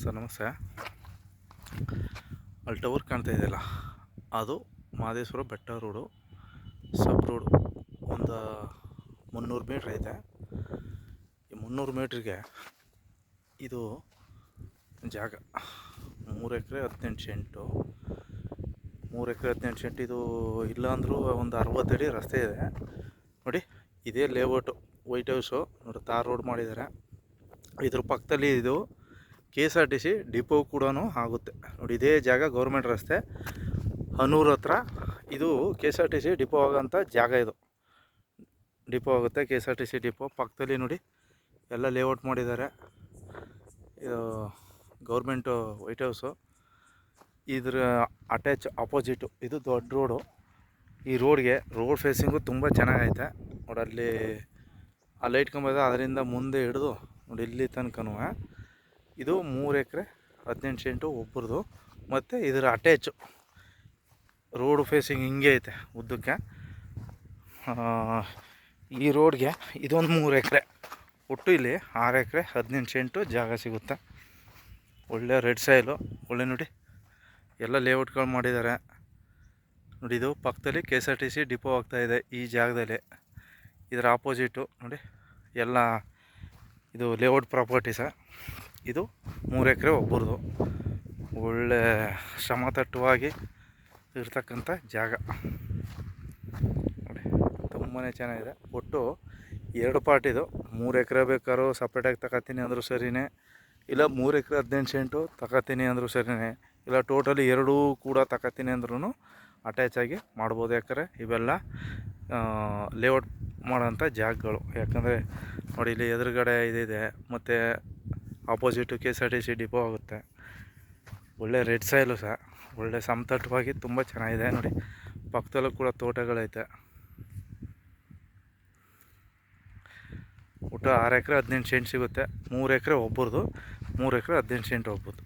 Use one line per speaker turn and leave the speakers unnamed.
Sir ನಮಸ್ತೆ. ಅಲ್ಲಿ tower ಕಾಣ್ತಾ ಇದೆಯಲ್ಲ, ಅದು ಮಹದೇಶ್ವರ ಬೆಟ್ಟ ರೋಡು, ಸಬ್ ರೋಡು. ಒಂದು 300 ಮೀಟ್ರ್ ಐತೆ. ಈ 300 ಮೀಟ್ರಿಗೆ ಇದು ಜಾಗ 3 ಎಕರೆ 18 ಸೆಂಟು. 3 ಎಕರೆ 18 ಸೆಂಟ್. ಇದು ಇಲ್ಲಾಂದ್ರೂ ಒಂದು 60 ಅಡಿ ರಸ್ತೆ ಇದೆ ನೋಡಿ. ಇದೇ ಲೇಔಟು, ವೈಟ್ ಹೌಸು ನೋಡಿ, ತಾರ್ ರೋಡ್ ಮಾಡಿದ್ದಾರೆ. ಇದ್ರ ಪಕ್ಕದಲ್ಲಿ ಇದು KSRTC ಡಿಪೋ ಕೂಡ ಆಗುತ್ತೆ ನೋಡಿ. ಇದೇ ಜಾಗ ಗೌರ್ಮೆಂಟ್ ರಸ್ತೆ ಹನೂರು ಹತ್ರ. ಇದು KSRTC ಡಿಪೋ ಆಗೋಂಥ ಜಾಗ. ಇದು ಡಿಪೋ ಆಗುತ್ತೆ, KSRTC ಡಿಪೋ. ಪಕ್ಕದಲ್ಲಿ ನೋಡಿ ಎಲ್ಲ ಲೇಔಟ್ ಮಾಡಿದ್ದಾರೆ. ಇದು ಗೌರ್ಮೆಂಟು ವೈಟ್ ಹೌಸು. ಇದ್ರ ಅಟ್ಯಾಚ್ ಆಪೋಸಿಟು ಇದು ದೊಡ್ಡ ರೋಡು. ಈ ರೋಡ್ ಫೇಸಿಂಗು ತುಂಬ ಚೆನ್ನಾಗೈತೆ ನೋಡಿ. ಅಲ್ಲಿ ಆ ಲೈಟ್ ಕಂಬ ಇದೆ, ಅದರಿಂದ ಮುಂದೆ ಹಿಡಿದು ನೋಡಿ ಇಲ್ಲಿ ತನಕನೂ ಇದು 3 ಎಕರೆ 18 ಸೆಂಟು ಒಬ್ಬರದು. ಮತ್ತು ಇದರ ಅಟ್ಯಾಚು ರೋಡು ಫೇಸಿಂಗ್ ಹಿಂಗೆ ಐತೆ ಉದ್ದಕ್ಕೆ. ಈ ರೋಡ್ಗೆ ಇದೊಂದು 3 ಎಕರೆ, ಒಟ್ಟು ಇಲ್ಲಿ 6 ಎಕರೆ 18 ಸೆಂಟು ಜಾಗ ಸಿಗುತ್ತೆ. ಒಳ್ಳೆ ರೆಡ್ ಸಾಯಿಲು, ಒಳ್ಳೆ ನೋಡಿ ಎಲ್ಲ ಲೇಔಟ್ಗಳು ಮಾಡಿದ್ದಾರೆ ನೋಡಿ. ಇದು ಪಕ್ಕದಲ್ಲಿ KSRTC ಡಿಪೋ ಆಗ್ತಾಯಿದೆ ಈ ಜಾಗದಲ್ಲಿ. ಇದರ ಆಪೋಸಿಟು ನೋಡಿ ಎಲ್ಲ ಇದು ಲೇಔಟ್ ಪ್ರಾಪರ್ಟೀಸ. ಇದು 3 ಎಕರೆ ಒಬ್ಬರದು. ಒಳ್ಳೆ ಶ್ರಮತಟ್ಟವಾಗಿ ಇರ್ತಕ್ಕಂಥ ಜಾಗ ನೋಡಿ, ತುಂಬಾ ಚೆನ್ನಾಗಿದೆ. ಒಟ್ಟು 2 ಪಾರ್ಟ್ ಇದು. 3 ಎಕರೆ ಬೇಕಾದ್ರೂ ಸಪ್ರೇಟಾಗಿ ತಗೋತೀನಿ ಅಂದರೂ ಸರಿಯೇ, ಇಲ್ಲ 3 ಎಕರೆ 18 ಸೆಂಟು ತಗೋತೀನಿ ಅಂದರೂ ಸರಿಯೇ, ಇಲ್ಲ ಟೋಟಲಿ ಎರಡೂ ಕೂಡ ತಗೋತೀನಿ ಅಂದ್ರೂ ಅಟ್ಯಾಚಾಗಿ ಮಾಡ್ಬೋದು. ಯಾಕಂದರೆ ಇವೆಲ್ಲ ಲೇಔಟ್ ಮಾಡೋಂಥ ಜಾಗಗಳು. ಯಾಕಂದರೆ ನೋಡಿ ಇಲ್ಲಿ ಎದುರುಗಡೆ ಇದಿದೆ, ಮತ್ತು ಆಪೋಸಿಟು KSRTC ಡಿಪೋ ಆಗುತ್ತೆ. ಒಳ್ಳೆ ರೆಡ್ ಸಾಯಿಲು ಸಹ, ಒಳ್ಳೆ ಸಮತಟ್ಟವಾಗಿ ತುಂಬ ಚೆನ್ನಾಗಿದೆ ನೋಡಿ. ಪಕ್ಕದಲ್ಲೂ ಕೂಡ ತೋಟಗಳೈತೆ. ಒಟ್ಟು 6 ಎಕರೆ 18 ಸೆಂಟ್ ಸಿಗುತ್ತೆ. 3 ಎಕರೆ ಒಬ್ಬರದು, 3 ಎಕರೆ 18 ಸೆಂಟ್ ಒಬ್ಬರದು.